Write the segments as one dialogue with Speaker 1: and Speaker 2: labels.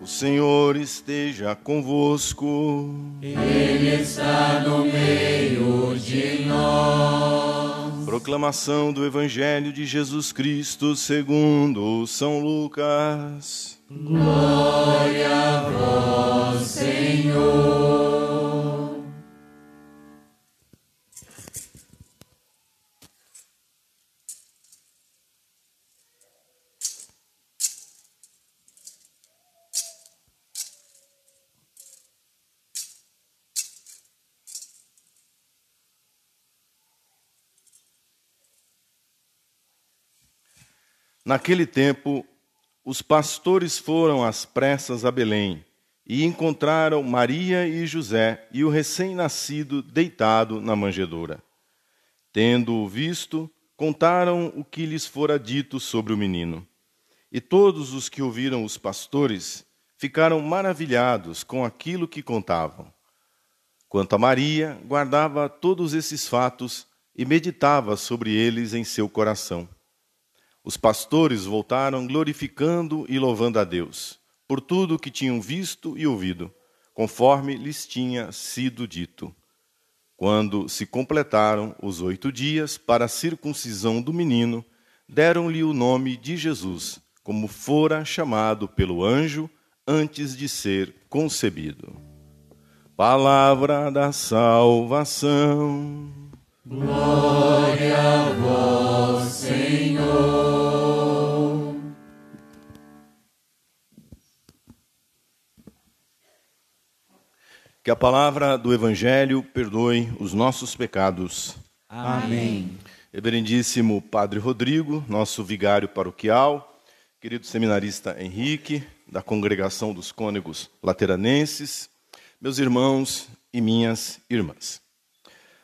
Speaker 1: O Senhor esteja convosco.
Speaker 2: Ele está no meio de nós.
Speaker 1: Proclamação do Evangelho de Jesus Cristo segundo São Lucas.
Speaker 2: Glória a vós, Senhor.
Speaker 1: Naquele tempo, os pastores foram às pressas a Belém e encontraram Maria e José e o recém-nascido deitado na manjedoura. Tendo-o visto, contaram o que lhes fora dito sobre o menino. E todos os que ouviram os pastores ficaram maravilhados com aquilo que contavam. Quanto a Maria, guardava todos esses fatos e meditava sobre eles em seu coração. Os pastores voltaram glorificando e louvando a Deus, por tudo o que tinham visto e ouvido, conforme lhes tinha sido dito. Quando se completaram os 8 dias para a circuncisão do menino, deram-lhe o nome de Jesus, como fora chamado pelo anjo antes de ser concebido. Palavra da salvação.
Speaker 2: Glória a vós, Senhor.
Speaker 1: Que a palavra do Evangelho perdoe os nossos pecados.
Speaker 2: Amém.
Speaker 1: Reverendíssimo Padre Rodrigo, nosso vigário paroquial, querido seminarista Henrique, da Congregação dos Cônegos Lateranenses, meus irmãos e minhas irmãs.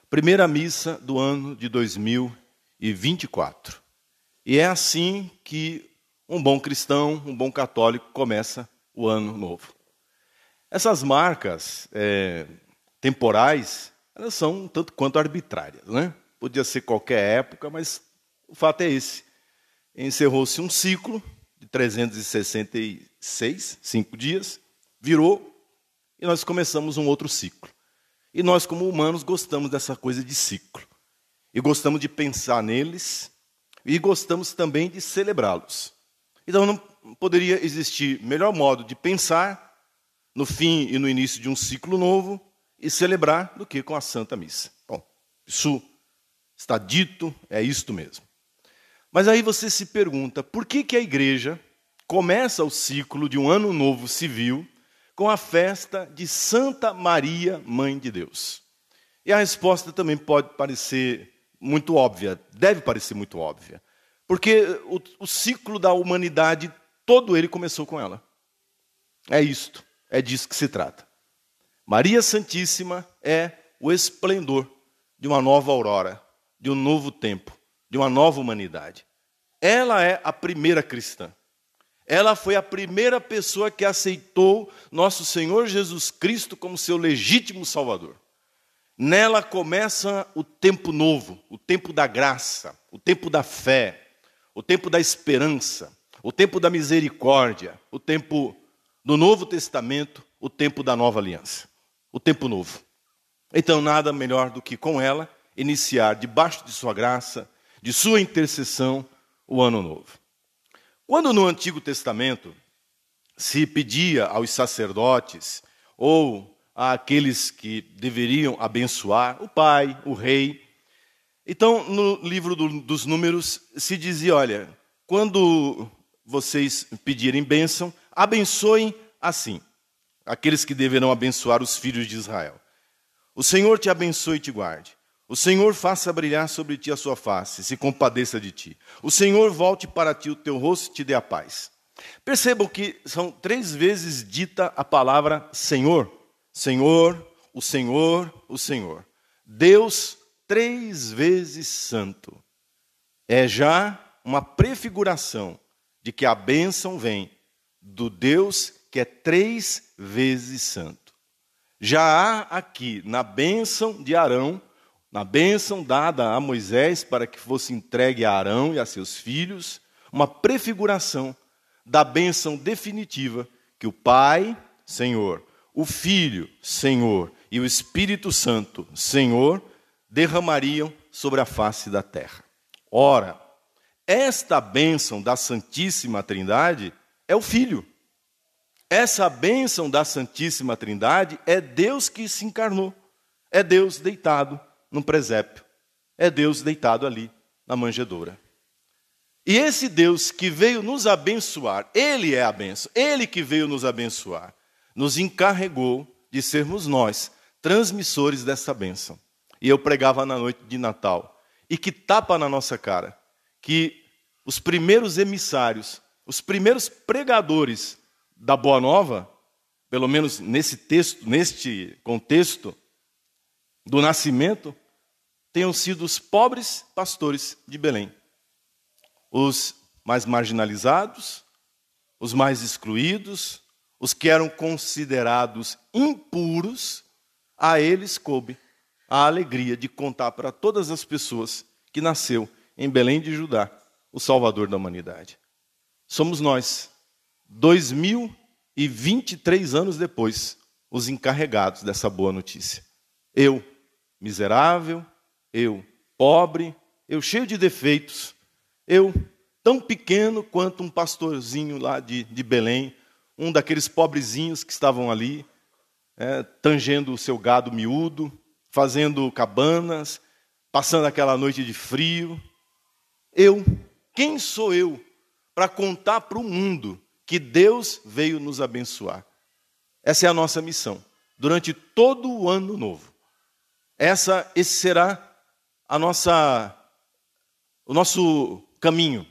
Speaker 1: Primeira missa do ano de 2024. E é assim que um bom cristão, um bom católico começa o ano novo. Essas marcas temporais, elas são um tanto quanto arbitrárias, né? Podia ser qualquer época, mas o fato é esse. Encerrou-se um ciclo de 366, 5 dias, virou, e nós começamos um outro ciclo. E nós, como humanos, gostamos dessa coisa de ciclo. E gostamos de pensar neles, e gostamos também de celebrá-los. Então não poderia existir melhor modo de pensar no fim e no início de um ciclo novo e celebrar do que com a Santa Missa. Bom, isso está dito, é isto mesmo. Mas aí você se pergunta, por que a igreja começa o ciclo de um ano novo civil com a festa de Santa Maria, Mãe de Deus? E a resposta também pode parecer muito óbvia, deve parecer muito óbvia, porque o ciclo da humanidade, todo ele começou com ela. É isto, é disso que se trata. Maria Santíssima é o esplendor de uma nova aurora, de um novo tempo, de uma nova humanidade. Ela é a primeira cristã. Ela foi a primeira pessoa que aceitou nosso Senhor Jesus Cristo como seu legítimo Salvador. Nela começa o tempo novo, o tempo da graça, o tempo da fé, o tempo da esperança, o tempo da misericórdia, o tempo do Novo Testamento, o tempo da nova aliança, o tempo novo. Então, nada melhor do que com ela iniciar, debaixo de sua graça, de sua intercessão, o ano novo. Quando no Antigo Testamento se pedia aos sacerdotes ou àqueles que deveriam abençoar, o pai, o rei, então no livro dos Números se dizia, olha, quando vocês pedirem bênção, abençoem assim, aqueles que deverão abençoar os filhos de Israel. O Senhor te abençoe e te guarde. O Senhor faça brilhar sobre ti a sua face, se compadeça de ti. O Senhor volte para ti o teu rosto e te dê a paz. Percebam que são 3 vezes dita a palavra Senhor. Senhor, o Senhor, o Senhor. Deus 3 vezes santo. É já uma prefiguração de que a bênção vem do Deus que é 3 vezes santo. Já há aqui na bênção de Arão, na bênção dada a Moisés para que fosse entregue a Arão e a seus filhos, uma prefiguração da bênção definitiva que o Pai, Senhor, o Filho, Senhor, e o Espírito Santo, Senhor, derramariam sobre a face da terra. Ora, esta bênção da Santíssima Trindade é o Filho. Essa bênção da Santíssima Trindade é Deus que se encarnou. É Deus deitado num presépio. É Deus deitado ali na manjedoura. E esse Deus que veio nos abençoar, Ele é a bênção, Ele que veio nos abençoar, nos encarregou de sermos nós, transmissores dessa bênção. E eu pregava na noite de Natal. E que tapa na nossa cara que os primeiros emissários, os primeiros pregadores da Boa Nova, pelo menos nesse texto, neste contexto do nascimento, tenham sido os pobres pastores de Belém. Os mais marginalizados, os mais excluídos, os que eram considerados impuros, a eles coube a alegria de contar para todas as pessoas que nasceu em Belém de Judá o Salvador da humanidade. Somos nós, 2023 anos depois, os encarregados dessa boa notícia. Eu, miserável, eu, pobre, eu cheio de defeitos, eu, tão pequeno quanto um pastorzinho lá de Belém, um daqueles pobrezinhos que estavam ali, tangendo o seu gado miúdo, fazendo cabanas, passando aquela noite de frio. Quem sou eu para contar para o mundo que Deus veio nos abençoar? Essa é a nossa missão, durante todo o ano novo. Esse será o nosso caminho.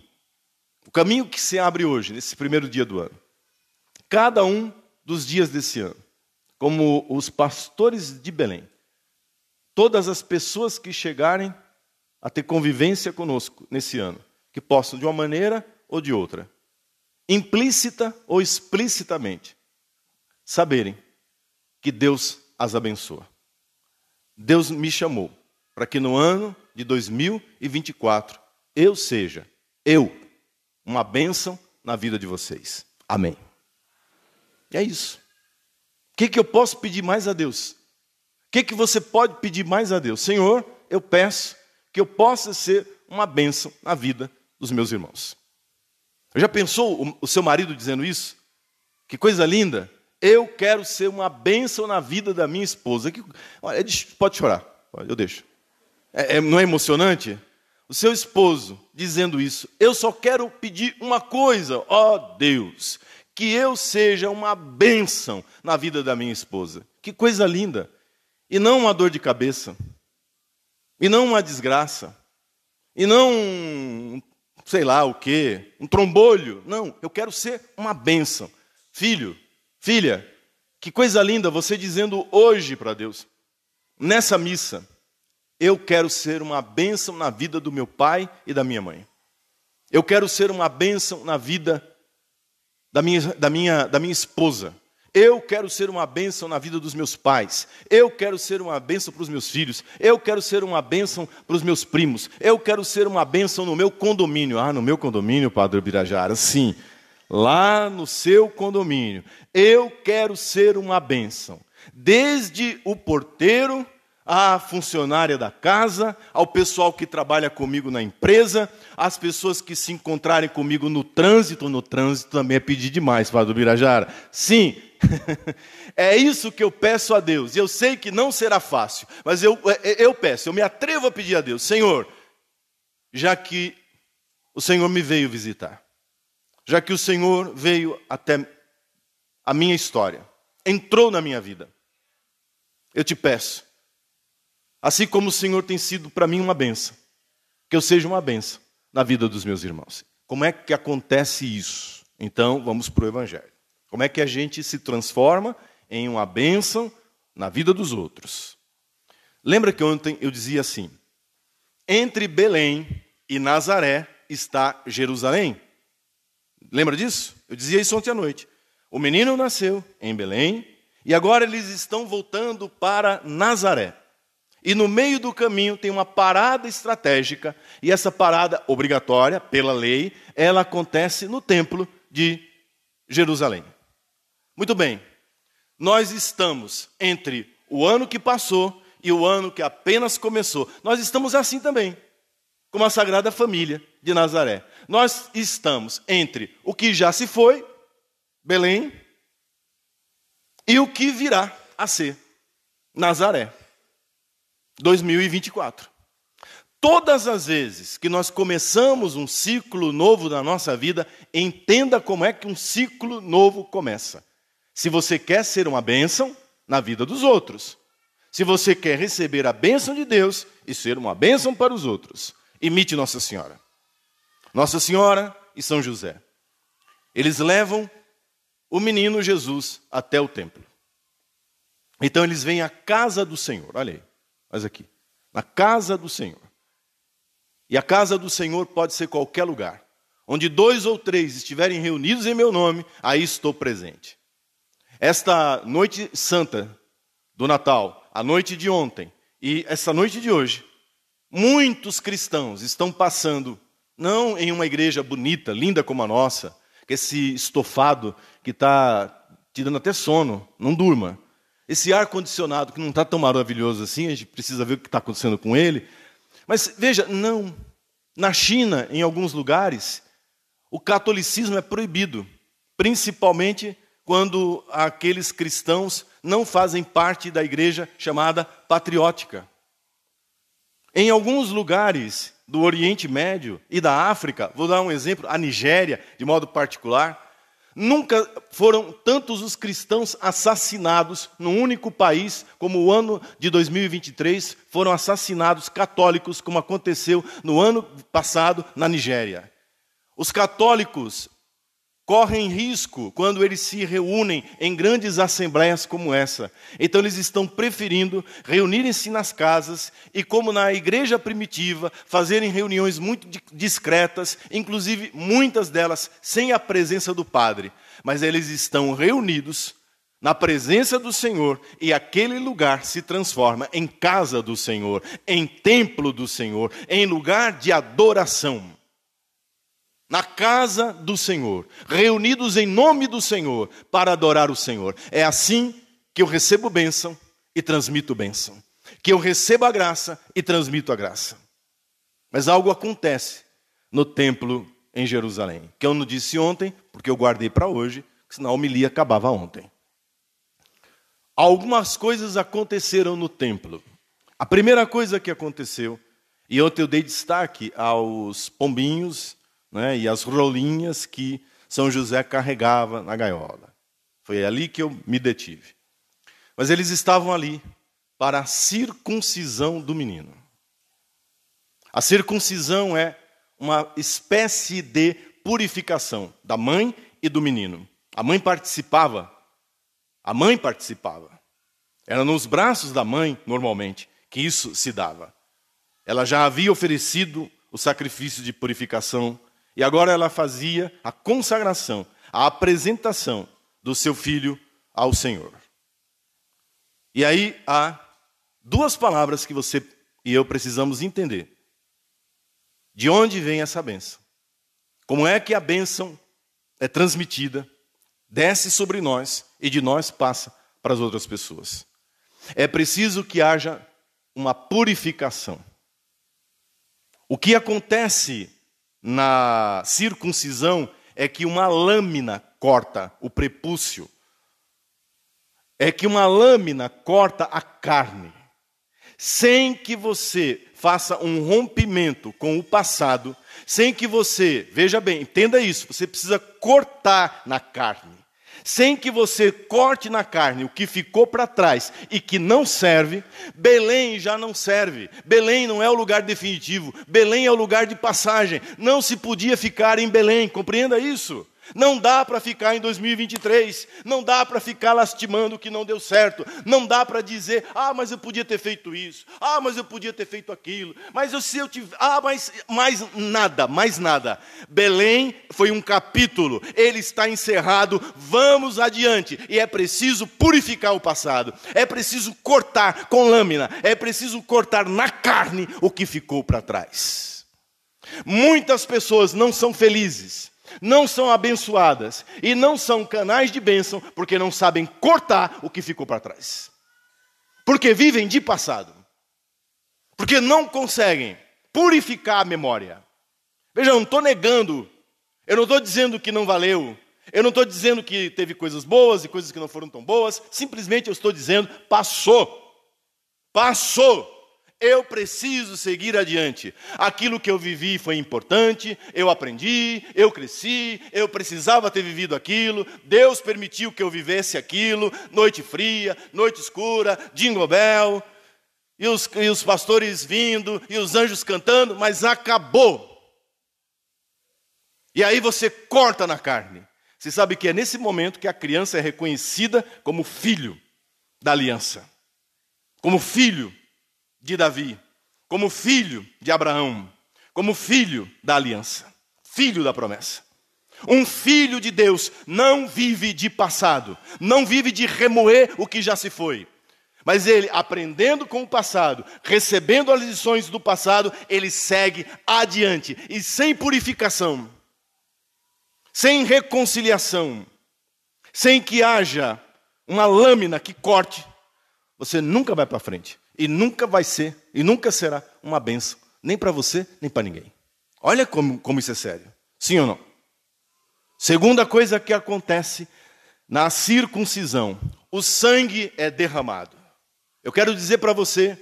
Speaker 1: O caminho que se abre hoje, nesse primeiro dia do ano. Cada um dos dias desse ano, como os pastores de Belém, todas as pessoas que chegarem a ter convivência conosco nesse ano, que possam, de uma maneira ou de outra, implícita ou explicitamente, saberem que Deus as abençoa. Deus me chamou para que no ano de 2024 eu seja, uma bênção na vida de vocês. Amém. E é isso. O que eu posso pedir mais a Deus? O que você pode pedir mais a Deus? Senhor, eu peço que eu possa ser uma bênção na vida dos meus irmãos. Já pensou o seu marido dizendo isso? Que coisa linda! Eu quero ser uma bênção na vida da minha esposa. Olha, pode chorar, eu deixo. Não é emocionante? O seu esposo dizendo isso. Eu só quero pedir uma coisa, ó Deus, que eu seja uma bênção na vida da minha esposa. Que coisa linda! E não uma dor de cabeça, e não uma desgraça, e não sei lá o quê, um trombolho. Não, eu quero ser uma bênção. Filho, filha, que coisa linda você dizendo hoje para Deus, nessa missa, eu quero ser uma bênção na vida do meu pai e da minha mãe. Eu quero ser uma bênção na vida da minha esposa. Eu quero ser uma bênção na vida dos meus pais. Eu quero ser uma bênção para os meus filhos. Eu quero ser uma bênção para os meus primos. Eu quero ser uma bênção no meu condomínio. Ah, no meu condomínio, Padre Birajara? Sim, lá no seu condomínio. Eu quero ser uma bênção. Desde o porteiro, à funcionária da casa, ao pessoal que trabalha comigo na empresa, às pessoas que se encontrarem comigo no trânsito também é pedir demais, Padre Birajara. Sim, é isso que eu peço a Deus. Eu sei que não será fácil, mas eu peço, eu me atrevo a pedir a Deus, Senhor, já que o Senhor me veio visitar, já que o Senhor veio até a minha história, entrou na minha vida, eu te peço, assim como o Senhor tem sido para mim uma bênção, que eu seja uma bênção na vida dos meus irmãos. Como é que acontece isso? Então, vamos para o Evangelho. Como é que a gente se transforma em uma bênção na vida dos outros? Lembra que ontem eu dizia assim, entre Belém e Nazaré está Jerusalém. Lembra disso? Eu dizia isso ontem à noite. O menino nasceu em Belém e agora eles estão voltando para Nazaré. E no meio do caminho tem uma parada estratégica, e essa parada obrigatória, pela lei, ela acontece no templo de Jerusalém. Muito bem, nós estamos entre o ano que passou e o ano que apenas começou. Nós estamos assim também, como a Sagrada Família de Nazaré. Nós estamos entre o que já se foi, Belém, e o que virá a ser, Nazaré, 2024. Todas as vezes que nós começamos um ciclo novo na nossa vida, entenda como é que um ciclo novo começa. Se você quer ser uma bênção na vida dos outros, se você quer receber a bênção de Deus e ser uma bênção para os outros, imite Nossa Senhora. Nossa Senhora e São José. Eles levam o menino Jesus até o templo. Então eles vêm à casa do Senhor. Olha aí, olha aqui. Na casa do Senhor. E a casa do Senhor pode ser qualquer lugar. Onde 2 ou 3 estiverem reunidos em meu nome, aí estou presente. Esta noite santa do Natal, a noite de ontem e essa noite de hoje, muitos cristãos estão passando, não em uma igreja bonita, linda como a nossa, que esse estofado que está te dando até sono, não durma. Esse ar-condicionado que não está tão maravilhoso assim, a gente precisa ver o que está acontecendo com ele. Mas veja, não. Na China, em alguns lugares, o catolicismo é proibido, principalmente quando aqueles cristãos não fazem parte da igreja chamada patriótica. Em alguns lugares do Oriente Médio e da África, vou dar um exemplo, a Nigéria, de modo particular, nunca foram tantos os cristãos assassinados num único país, como o ano de 2023, foram assassinados católicos, como aconteceu no ano passado na Nigéria. Os católicos correm risco quando eles se reúnem em grandes assembleias como essa. Então eles estão preferindo reunirem-se nas casas e, como na igreja primitiva, fazerem reuniões muito discretas, inclusive muitas delas sem a presença do padre. Mas eles estão reunidos na presença do Senhor e aquele lugar se transforma em casa do Senhor, em templo do Senhor, em lugar de adoração. Na casa do Senhor, reunidos em nome do Senhor, para adorar o Senhor. É assim que eu recebo bênção e transmito bênção. Que eu recebo a graça e transmito a graça. Mas algo acontece no templo em Jerusalém, que eu não disse ontem, porque eu guardei para hoje, senão a homilia acabava ontem. Algumas coisas aconteceram no templo. A primeira coisa que aconteceu, e ontem eu dei destaque aos pombinhos, né, e as rolinhas que São José carregava na gaiola. Foi ali que eu me detive. Mas eles estavam ali para a circuncisão do menino. A circuncisão é uma espécie de purificação da mãe e do menino. A mãe participava. Era nos braços da mãe, normalmente, que isso se dava. Ela já havia oferecido o sacrifício de purificação. E agora ela fazia a consagração, a apresentação do seu filho ao Senhor. E aí há 2 palavras que você e eu precisamos entender. De onde vem essa bênção? Como é que a bênção é transmitida, desce sobre nós e de nós passa para as outras pessoas? É preciso que haja uma purificação. O que acontece na circuncisão é que uma lâmina corta o prepúcio. É que uma lâmina corta a carne. Sem que você faça um rompimento com o passado, sem que você, veja bem, entenda isso, você precisa cortar na carne. Sem que você corte na carne o que ficou para trás e que não serve, Belém já não serve. Belém não é o lugar definitivo. Belém é o lugar de passagem. Não se podia ficar em Belém, compreenda isso. Não dá para ficar em 2023, não dá para ficar lastimando o que não deu certo, não dá para dizer, mas eu podia ter feito isso, mas eu podia ter feito aquilo, mas se eu tive, mais nada. Belém foi um capítulo, ele está encerrado, vamos adiante, e é preciso purificar o passado, é preciso cortar com lâmina, é preciso cortar na carne o que ficou para trás. Muitas pessoas não são felizes, não são abençoadas e não são canais de bênção porque não sabem cortar o que ficou para trás. Porque vivem de passado. Porque não conseguem purificar a memória. Veja, eu não estou negando, eu não estou dizendo que não valeu, eu não estou dizendo que teve coisas boas e coisas que não foram tão boas, simplesmente eu estou dizendo, passou. Passou. Eu preciso seguir adiante. Aquilo que eu vivi foi importante, eu aprendi, eu cresci, eu precisava ter vivido aquilo, Deus permitiu que eu vivesse aquilo, noite fria, noite escura, Jingle Bell, e os pastores vindo, e os anjos cantando, mas acabou. E aí você corta na carne. Você sabe que é nesse momento que a criança é reconhecida como filho da aliança, como filho de Davi, como filho de Abraão, como filho da aliança, filho da promessa. Um filho de Deus não vive de passado, não vive de remoer o que já se foi. Mas ele, aprendendo com o passado, recebendo as lições do passado, ele segue adiante. E sem purificação, sem reconciliação, sem que haja uma lâmina que corte, você nunca vai para frente. E nunca vai ser, e nunca será uma bênção, nem para você, nem para ninguém. Olha como isso é sério. Sim ou não? Segunda coisa que acontece na circuncisão, o sangue é derramado. Eu quero dizer para você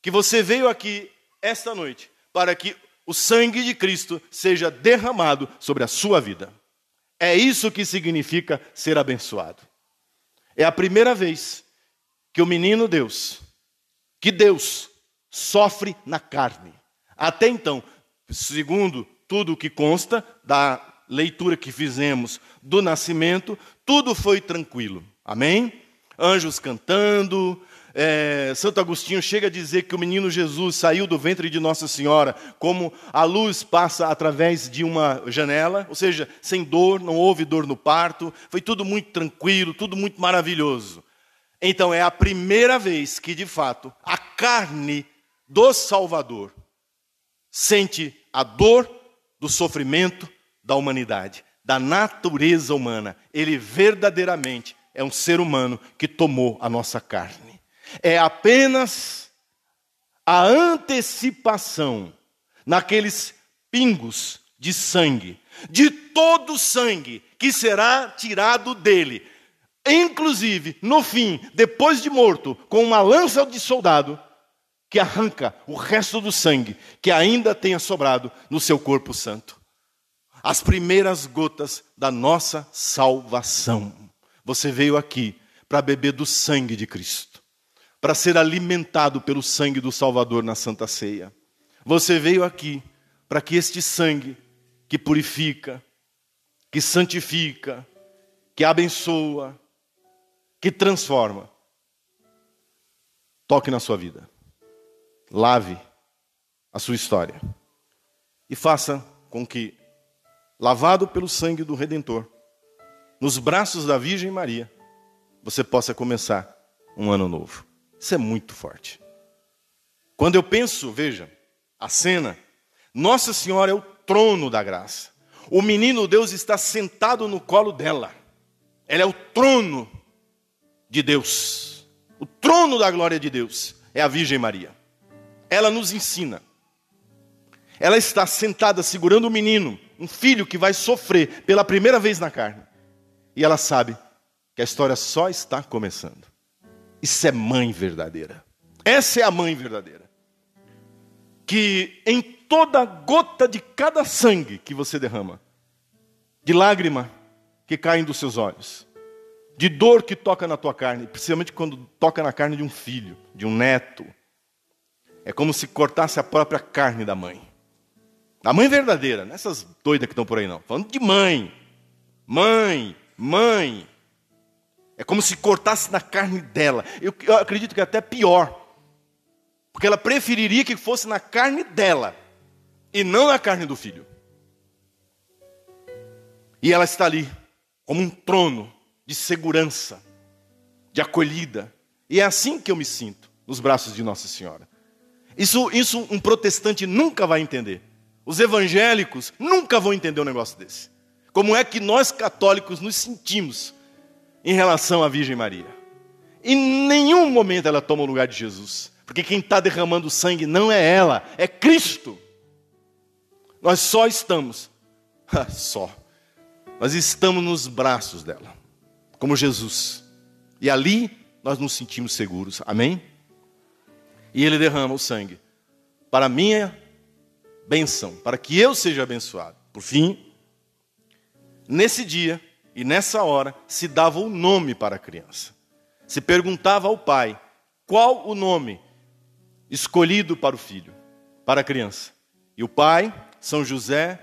Speaker 1: que você veio aqui esta noite para que o sangue de Cristo seja derramado sobre a sua vida. É isso que significa ser abençoado. É a primeira vez que o menino Deus, que Deus sofre na carne. Até então, segundo tudo o que consta da leitura que fizemos do nascimento, tudo foi tranquilo. Amém? Anjos cantando. Santo Agostinho chega a dizer que o menino Jesus saiu do ventre de Nossa Senhora como a luz passa através de uma janela, ou seja, sem dor, não houve dor no parto, foi tudo muito tranquilo, tudo muito maravilhoso. Então é a primeira vez que, de fato, a carne do Salvador sente a dor do sofrimento da humanidade, da natureza humana. Ele verdadeiramente é um ser humano que tomou a nossa carne. É apenas a antecipação naqueles pingos de sangue, de todo o sangue que será tirado dele. Inclusive, no fim, depois de morto, com uma lança de soldado, que arranca o resto do sangue que ainda tenha sobrado no seu corpo santo. As primeiras gotas da nossa salvação. Você veio aqui para beber do sangue de Cristo, para ser alimentado pelo sangue do Salvador na Santa Ceia. Você veio aqui para que este sangue que purifica, que santifica, que abençoa, que transforma, toque na sua vida. Lave a sua história. E faça com que, lavado pelo sangue do Redentor, nos braços da Virgem Maria, você possa começar um ano novo. Isso é muito forte. Quando eu penso, veja, a cena, Nossa Senhora é o trono da graça. O menino Deus está sentado no colo dela. Ela é o trono de Deus. O trono da glória de Deus é a Virgem Maria. Ela nos ensina. Ela está sentada segurando o menino, um filho que vai sofrer pela primeira vez na carne. E ela sabe que a história só está começando. Isso é mãe verdadeira. Essa é a mãe verdadeira. Que em toda gota de cada sangue que você derrama, de lágrima que caem dos seus olhos, de dor que toca na tua carne, principalmente quando toca na carne de um filho, de um neto, é como se cortasse a própria carne da mãe. A mãe verdadeira, não essas doidas que estão por aí não. Falando de mãe. Mãe. É como se cortasse na carne dela. Eu acredito que é até pior. Porque ela preferiria que fosse na carne dela e não na carne do filho. E ela está ali como um trono de segurança, de acolhida. E é assim que eu me sinto nos braços de Nossa Senhora. Isso um protestante nunca vai entender. Os evangélicos nunca vão entender um negócio desse. Como é que nós católicos nos sentimos em relação à Virgem Maria? Em nenhum momento ela toma o lugar de Jesus. Porque quem está derramando sangue não é ela, é Cristo. Nós só estamos, nós estamos nos braços dela, como Jesus. E ali nós nos sentimos seguros, amém? E Ele derrama o sangue para a minha bênção, para que eu seja abençoado. Por fim, nesse dia e nessa hora, se dava um nome para a criança. Se perguntava ao pai, qual o nome escolhido para o filho, para a criança. E o pai, São José,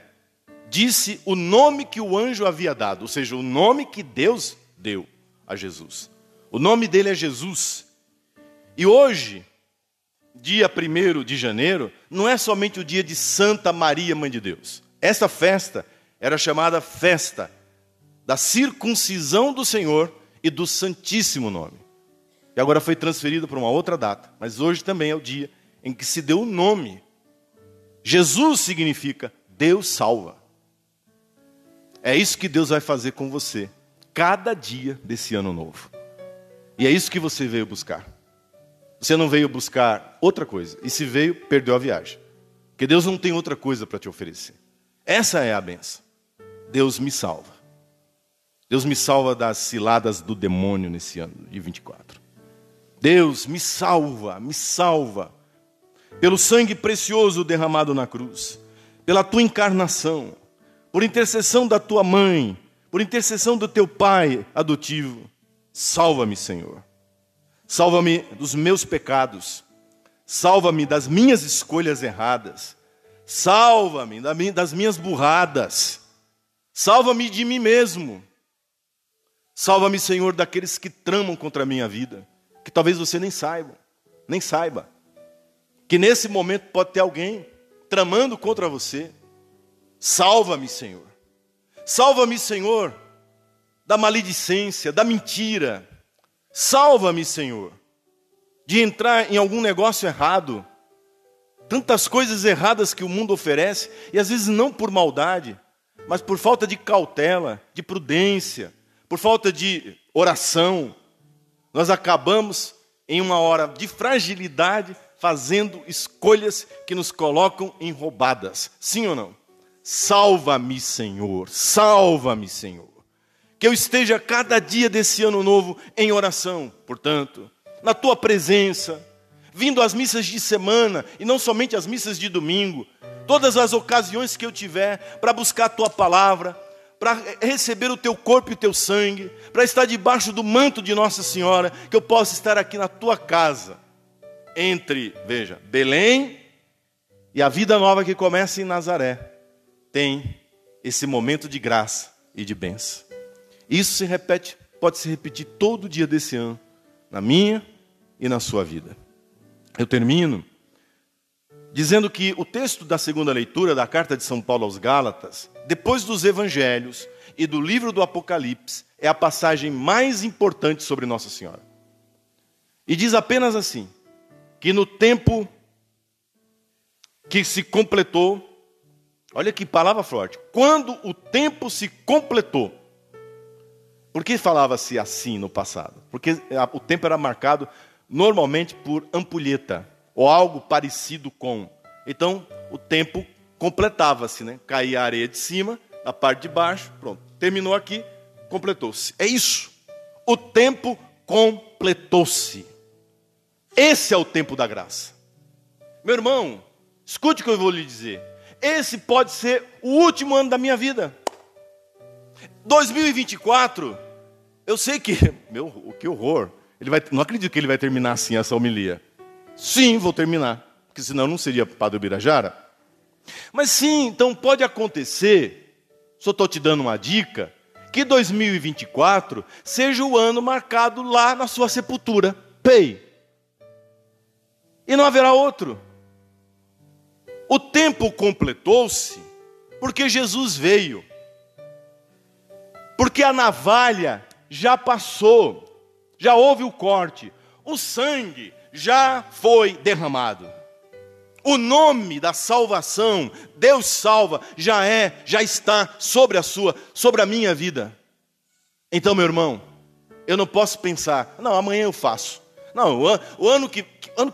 Speaker 1: disse o nome que o anjo havia dado, ou seja, o nome que Deus deu a Jesus. O nome dele é Jesus. E hoje, dia 1º de janeiro, não é somente o dia de Santa Maria, Mãe de Deus. Essa festa era chamada festa da circuncisão do Senhor e do Santíssimo Nome. E agora foi transferido para uma outra data. Mas hoje também é o dia em que se deu o nome. Jesus significa Deus salva. É isso que Deus vai fazer com você cada dia desse ano novo. E é isso que você veio buscar. Você não veio buscar outra coisa. E se veio, perdeu a viagem. Porque Deus não tem outra coisa para te oferecer. Essa é a bênção. Deus me salva. Deus me salva das ciladas do demônio nesse ano de 24. Deus me salva, me salva. Pelo sangue precioso derramado na cruz. Pela tua encarnação. Por intercessão da tua mãe. Por intercessão do teu pai adotivo. Salva-me, Senhor. Salva-me dos meus pecados. Salva-me das minhas escolhas erradas. Salva-me das minhas burradas. Salva-me de mim mesmo. Salva-me, Senhor, daqueles que tramam contra a minha vida. Que talvez você nem saiba. Que nesse momento pode ter alguém tramando contra você. Salva-me, Senhor. Salva-me, Senhor, da maledicência, da mentira. Salva-me, Senhor, de entrar em algum negócio errado. Tantas coisas erradas que o mundo oferece, e às vezes não por maldade, mas por falta de cautela, de prudência, por falta de oração. Nós acabamos, em uma hora de fragilidade, fazendo escolhas que nos colocam em roubadas. Sim ou não? Salva-me, Senhor. Salva-me, Senhor. Que eu esteja cada dia desse ano novo em oração, portanto, na tua presença, vindo às missas de semana e não somente às missas de domingo, todas as ocasiões que eu tiver para buscar a tua palavra, para receber o teu corpo e o teu sangue, para estar debaixo do manto de Nossa Senhora, que eu possa estar aqui na tua casa, entre, veja, Belém e a vida nova que começa em Nazaré, tem esse momento de graça e de bênção. Isso pode se repetir todo dia desse ano, na minha e na sua vida. Eu termino dizendo que o texto da segunda leitura da carta de São Paulo aos Gálatas, depois dos Evangelhos e do livro do Apocalipse, é a passagem mais importante sobre Nossa Senhora. E diz apenas assim, que no tempo que se completou, olha que palavra forte, quando o tempo se completou. Por que falava-se assim no passado? Porque o tempo era marcado normalmente por ampulheta, ou algo parecido com. Então, o tempo completava-se, né? Caía a areia de cima, a parte de baixo, pronto. Terminou aqui, completou-se. É isso. O tempo completou-se. Esse é o tempo da graça. Meu irmão, escute o que eu vou lhe dizer. Esse pode ser o último ano da minha vida. 2024, eu sei que, que horror. Não acredito que ele vai terminar assim essa homilia. Sim, vou terminar, porque senão não seria Padre Birajara. Mas sim, então pode acontecer, só estou te dando uma dica, que 2024 seja o ano marcado lá na sua sepultura. Pei. E não haverá outro. O tempo completou-se porque Jesus veio. Porque a navalha já passou, já houve o corte, o sangue já foi derramado. O nome da salvação, Deus salva, já está sobre a minha vida. Então, meu irmão, eu não posso pensar, não, amanhã eu faço. Não, o ano que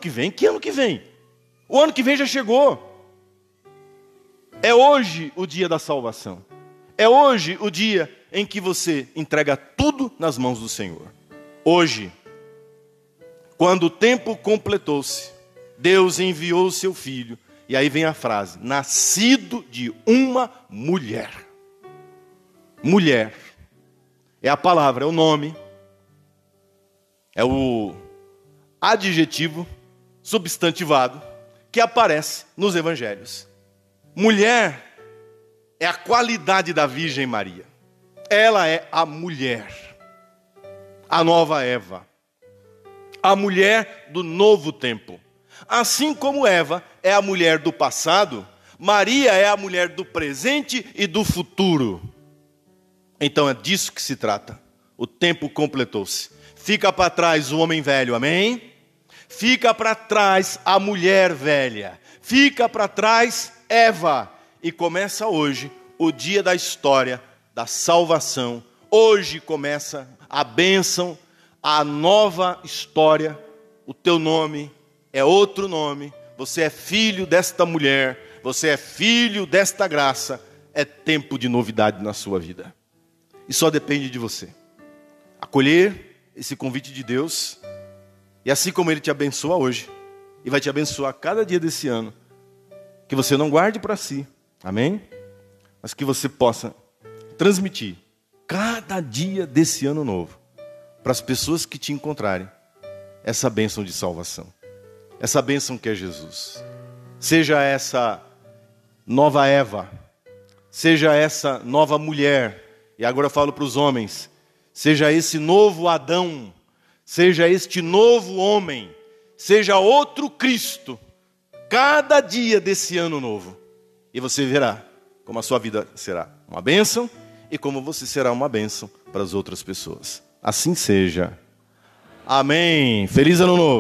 Speaker 1: vem, que ano que vem? O ano que vem já chegou. É hoje o dia da salvação. É hoje o dia em que você entrega tudo nas mãos do Senhor. Hoje, quando o tempo completou-se, Deus enviou o seu filho. E aí vem a frase, nascido de uma mulher. Mulher. É a palavra, é o nome. É o adjetivo substantivado que aparece nos evangelhos. Mulher é a qualidade da Virgem Maria. Ela é a mulher. A nova Eva. A mulher do novo tempo. Assim como Eva é a mulher do passado, Maria é a mulher do presente e do futuro. Então é disso que se trata. O tempo completou-se. Fica para trás o homem velho, amém? Fica para trás a mulher velha. Fica para trás Eva. E começa hoje o dia da história da salvação. Hoje começa a bênção, a nova história. O teu nome é outro nome. Você é filho desta mulher. Você é filho desta graça. É tempo de novidade na sua vida. E só depende de você. Acolher esse convite de Deus. E assim como Ele te abençoa hoje, e vai te abençoar cada dia desse ano, que você não guarde para si. Amém? Mas que você possa transmitir cada dia desse ano novo para as pessoas que te encontrarem essa bênção de salvação. Essa bênção que é Jesus. Seja essa nova Eva, seja essa nova mulher, e agora eu falo para os homens, seja esse novo Adão, seja este novo homem, seja outro Cristo, cada dia desse ano novo. E você verá como a sua vida será uma bênção e como você será uma bênção para as outras pessoas. Assim seja. Amém. Feliz ano novo.